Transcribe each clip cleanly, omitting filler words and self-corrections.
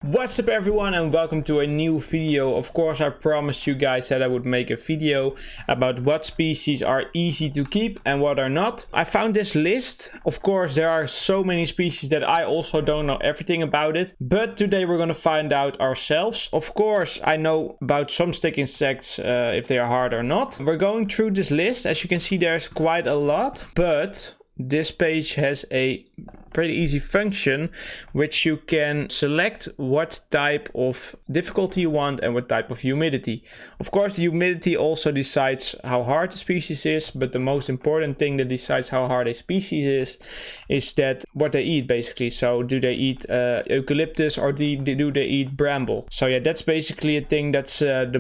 What's up everyone and welcome to a new video. Of course, I promised you guys that I would make a video about what species are easy to keep and what are not. I found this list. Of course, there are so many species that I also don't know everything about it. But today we're going to find out ourselves. Of course, I know about some stick insects, if they are hard or not. We're going through this list. As you can see, there's quite a lot. But this page has a pretty easy function which you can select what type of difficulty you want and what type of humidity. Of course, the humidity also decides how hard the species is, but the most important thing that decides how hard a species is that what they eat basically. So do they eat eucalyptus or do they eat bramble? So yeah, that's basically a thing that's the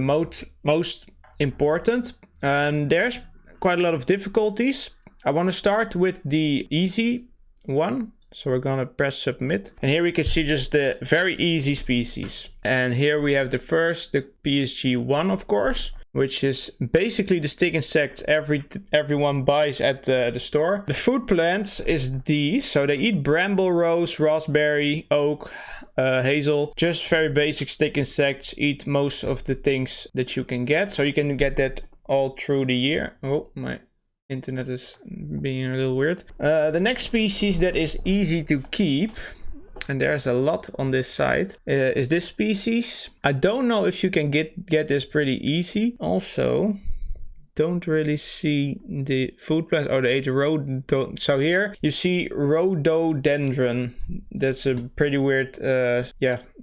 most important. There's quite a lot of difficulties. I want to start with the easy one. So we're gonna press submit. And here we can see just the very easy species. And here we have the first, the PSG1, of course, which is basically the stick insects everyone buys at the store. The food plants is these. So they eat bramble, rose, raspberry, oak, hazel. Just very basic stick insects, eat most of the things that you can get. So you can get that all through the year. Oh, my internet is being a little weird. The next species that is easy to keep, and there's a lot on this side, is this species. I don't know if you can get this pretty easy. Also, don't really see the food plants. Oh, they ate rhododendron. So here you see rhododendron. That's a pretty weird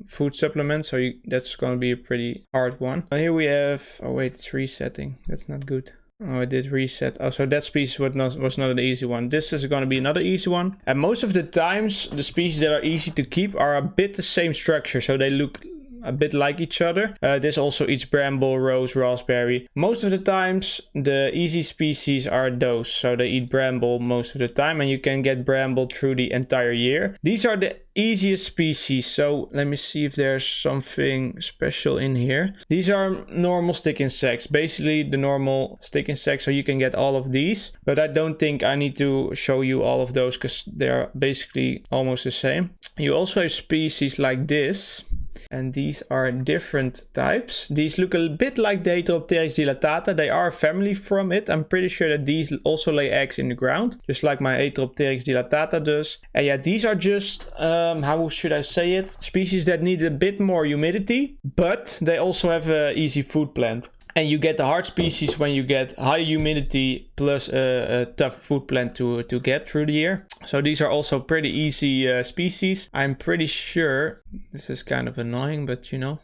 food supplement. So that's going to be a pretty hard one. Here we have, oh wait, it's resetting. That's not good. Oh, I did reset. Oh, so that species was not an easy one. This is going to be another easy one. And most of the times, the species that are easy to keep are a bit the same structure. So they look a bit like each other. This also eats bramble, rose, raspberry. Most of the times, the easy species are those. So they eat bramble most of the time. And you can get bramble through the entire year. These are the easiest species. So let me see if there's something special in here. These are normal stick insects, basically the normal stick insects, so you can get all of these, but I don't think I need to show you all of those because they're basically almost the same. You also have species like this, and these are different types. These look a bit like the Elipsis dilatata. They are a family from it. I'm pretty sure that these also lay eggs in the ground, just like my Elipsis dilatata does. And yeah, these are just how should I say it? Species that need a bit more humidity, but they also have an easy food plant. And you get the hard species when you get high humidity plus a tough food plant to get through the year. So these are also pretty easy species. I'm pretty sure, this is kind of annoying, but you know,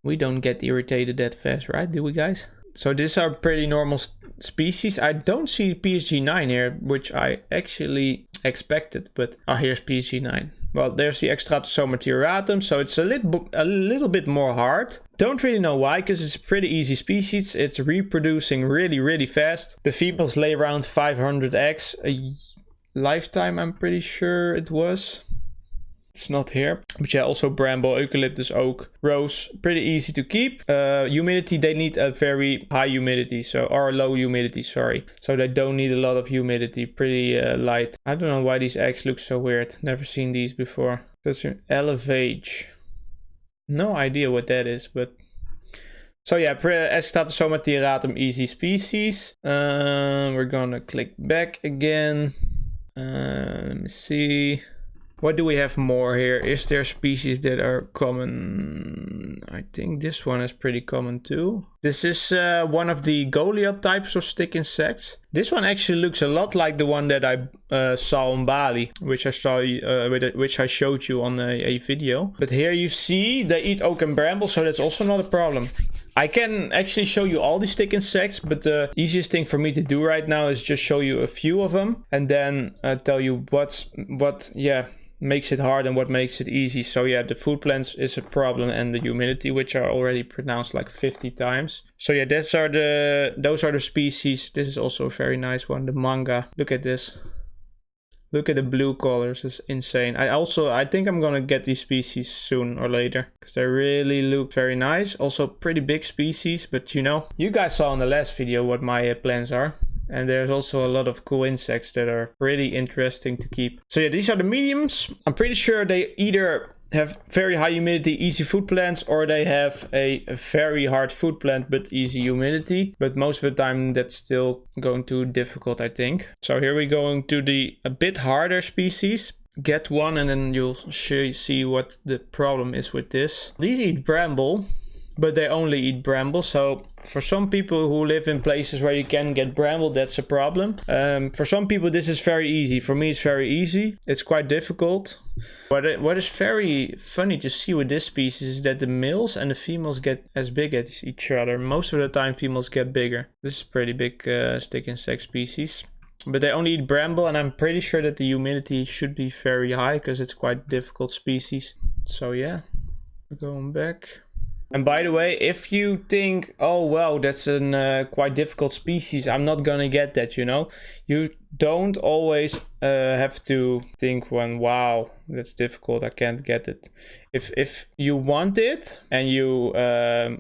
we don't get irritated that fast, right? Do we, guys? So these are pretty normal species. I don't see PSG9 here, which I actually expected, but here's PSG9. Well, there's the Extratosoma tiaratum, so it's a little bit more hard. Don't really know why, because it's a pretty easy species. It's reproducing really, really fast. The females lay around 500 eggs a lifetime, I'm pretty sure it was. It's not here. But yeah, also bramble, eucalyptus, oak, rose. Pretty easy to keep. Humidity, they need a very high humidity. Or low humidity, sorry. So they don't need a lot of humidity. Pretty light. I don't know why these eggs look so weird. Never seen these before. That's an elevage. No idea what that is, but... So yeah, Extratosoma tiaratum, easy species. We're gonna click back again. Let me see. What do we have more here? Is there species that are common? I think this one is pretty common too. This is one of the Goliath types of stick insects. This one actually looks a lot like the one that I saw on Bali, which I showed you on a video. But here you see they eat oak and bramble, so that's also not a problem. I can actually show you all these stick insects, but the easiest thing for me to do right now is just show you a few of them and then tell you what makes it hard and what makes it easy. So yeah, the food plants is a problem, and the humidity, which I already pronounced like 50 times. So yeah, those are the species. This is also a very nice one, the manga. Look at this. Look at the blue colors, it's insane. I think I'm gonna get these species soon or later, because they really look very nice. Also pretty big species, but you know, you guys saw in the last video what my plans are. And there's also a lot of cool insects that are pretty interesting to keep. So yeah, these are the mediums. I'm pretty sure they either have very high humidity, easy food plants, or they have a very hard food plant but easy humidity. But most of the time that's still going to be difficult, I think. So here we're going to the a bit harder species. Get one and then you'll see what the problem is with this. These eat bramble, but they only eat bramble. So for some people who live in places where you can get bramble, that's a problem. For some people this is very easy. For me it's very easy. It's quite difficult. What is very funny to see with this species is that the males and the females get as big as each other. Most of the time females get bigger. This is a pretty big stick insect species. But they only eat bramble, and I'm pretty sure that the humidity should be very high because it's quite a difficult species. So yeah, going back. And by the way, if you think, oh well, that's a quite difficult species, I'm not gonna get that, you know. You don't always have to think when, wow, that's difficult, I can't get it. If you want it and you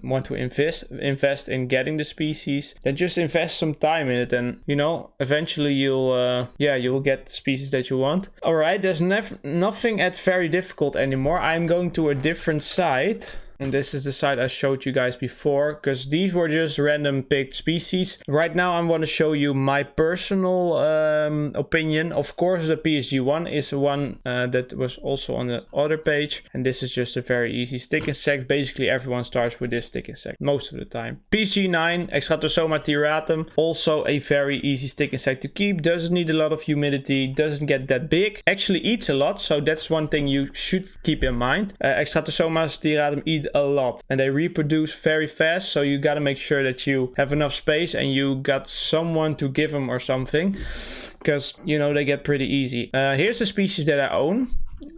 want to invest in getting the species, then just invest some time in it, and you know, eventually you'll get the species that you want. All right, there's nothing at very difficult anymore. I'm going to a different site. And this is the site I showed you guys before, because these were just random picked species. Right now I want to show you my personal opinion. Of course the PSG one is one that was also on the other page. And this is just a very easy stick insect. Basically everyone starts with this stick insect most of the time. PSG9, Extratosoma tiratum, also a very easy stick insect to keep. Doesn't need a lot of humidity, doesn't get that big. Actually eats a lot, so that's one thing you should keep in mind. Extratosomas tiratum eat a lot and they reproduce very fast, so you got to make sure that you have enough space and you got someone to give them or something, because you know they get pretty easy. Here's a species that I own.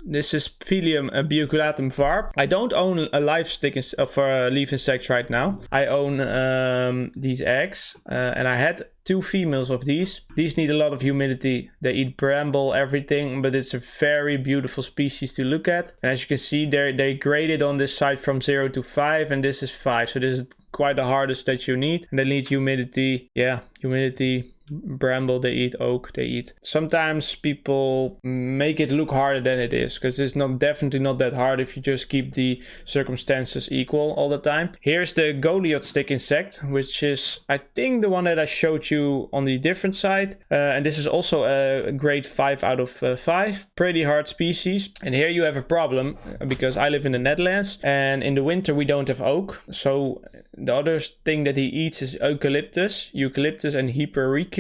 This is Pilium buculatum var. I don't own a live stick for a leaf insect right now. I own these eggs and I had 2 females of these. These need a lot of humidity. They eat bramble, everything, but it's a very beautiful species to look at. And as you can see, they graded on this side from 0 to 5, and this is 5. So this is quite the hardest that you need. And they need humidity. Yeah, humidity. Bramble, they eat oak, they eat. Sometimes people make it look harder than it is, because it's definitely not that hard if you just keep the circumstances equal all the time. Here's the Goliath stick insect, which is I think the one that I showed you on the different side, and this is also a grade 5 out of 5. Pretty hard species. And here you have a problem, because I live in the Netherlands and in the winter we don't have oak. So the other thing that he eats is eucalyptus and Hypericum.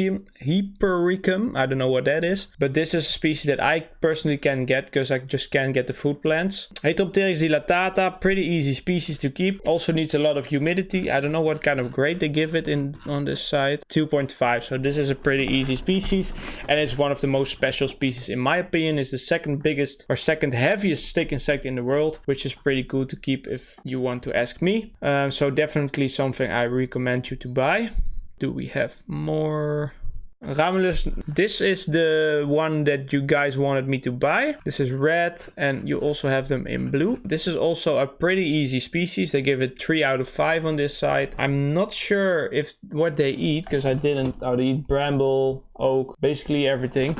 I don't know what that is, but this is a species that I personally can get because I just can't get the food plants. Heteropteryx dilatata, pretty easy species to keep. Also needs a lot of humidity. I don't know what kind of grade they give it in on this side. 2.5. So this is a pretty easy species, and it's one of the most special species in my opinion. It's the second biggest or second heaviest stick insect in the world, which is pretty cool to keep if you want to ask me. So definitely something I recommend you to buy. Do we have more? Ramulus, this is the one that you guys wanted me to buy. This is red, and you also have them in blue. This is also a pretty easy species. They give it 3 out of 5 on this side. I'm not sure if what they eat, because I didn't. Oh, they eat bramble, oak, basically everything.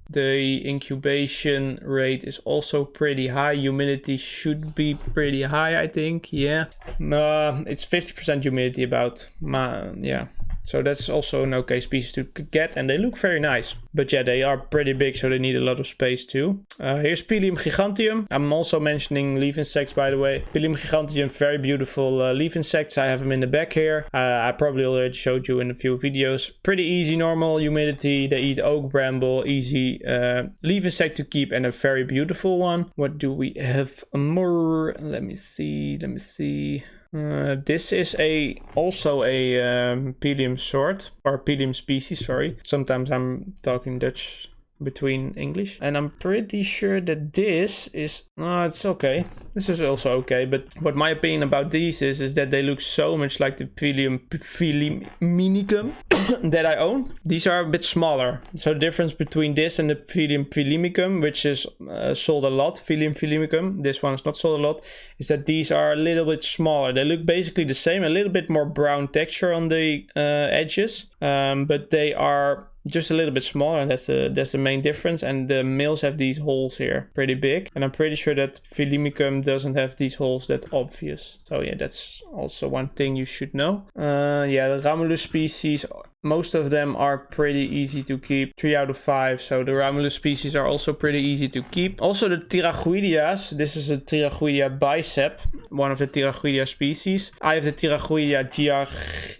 The incubation rate is also pretty high. Humidity should be pretty high, I think. Yeah, it's 50% humidity about. Yeah. So that's also an okay species to get, and they look very nice. But yeah, they are pretty big, so they need a lot of space too. Here's Pilium giganteum. I'm also mentioning leaf insects, by the way. Pilium giganteum, very beautiful leaf insects. I have them in the back here. I probably already showed you in a few videos. Pretty easy, normal humidity. They eat oak, bramble, easy leaf insect to keep, and a very beautiful one. What do we have more? Let me see. This is also a Pilium sort, or Pilium species, sorry. Sometimes I'm talking Dutch between English. And I'm pretty sure that this is, it's okay. This is also okay, but what my opinion about these is that they look so much like the Pilium minicum. that I own. These are a bit smaller. So the difference between this and the Phyllium Phyllimicum, which is sold a lot, Phyllium Phyllimicum, this one's not sold a lot, is that these are a little bit smaller. They look basically the same, a little bit more brown texture on the edges, but they are just a little bit smaller, and that's the main difference. And the males have these holes here, pretty big, and I'm pretty sure that Phyllimicum doesn't have these holes that obvious. So yeah, that's also one thing you should know. Yeah, the Ramulus species, most of them are pretty easy to keep, 3 out of 5. So the Ramulus species are also pretty easy to keep. Also the Tirachoideas, this is a Tirachoidea bicep, one of the Tirachoidea species. I have the Tirachoidea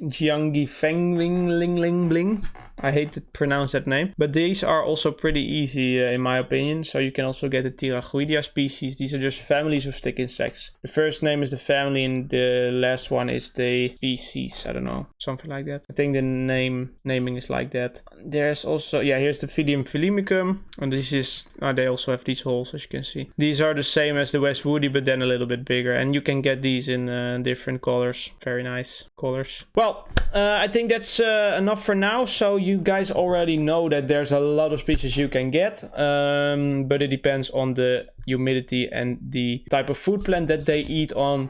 Jiangifengling. I hate to pronounce that name, but these are also pretty easy in my opinion. So you can also get the Tirachoidea species. These are just families of stick insects. The first name is the family and the last one is the species. I don't know, something like that. I think the naming is like that. There's also, yeah, here's the Phyllium Phyllimicum, and this is, they also have these holes, as you can see. These are the same as the West Woody, but then a little bit bigger, and you can get these in different colors. Very nice colors. Well, I think that's enough for now. So you guys already know that there's a lot of species you can get, but it depends on the humidity and the type of food plant that they eat on.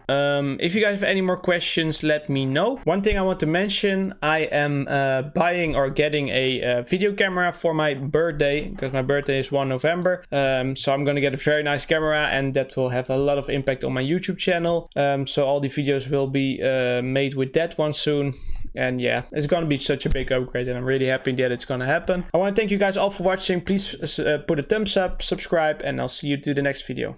If you guys have any more questions, let me know. One thing I want to mention, I am buying or getting a video camera for my birthday, because my birthday is 1 November. So I'm going to get a very nice camera, and that will have a lot of impact on my YouTube channel. So all the videos will be made with that one soon. And yeah, it's gonna be such a big upgrade, and I'm really happy that it's gonna happen. I want to thank you guys all for watching. Please put a thumbs up, subscribe, and I'll see you to the next video.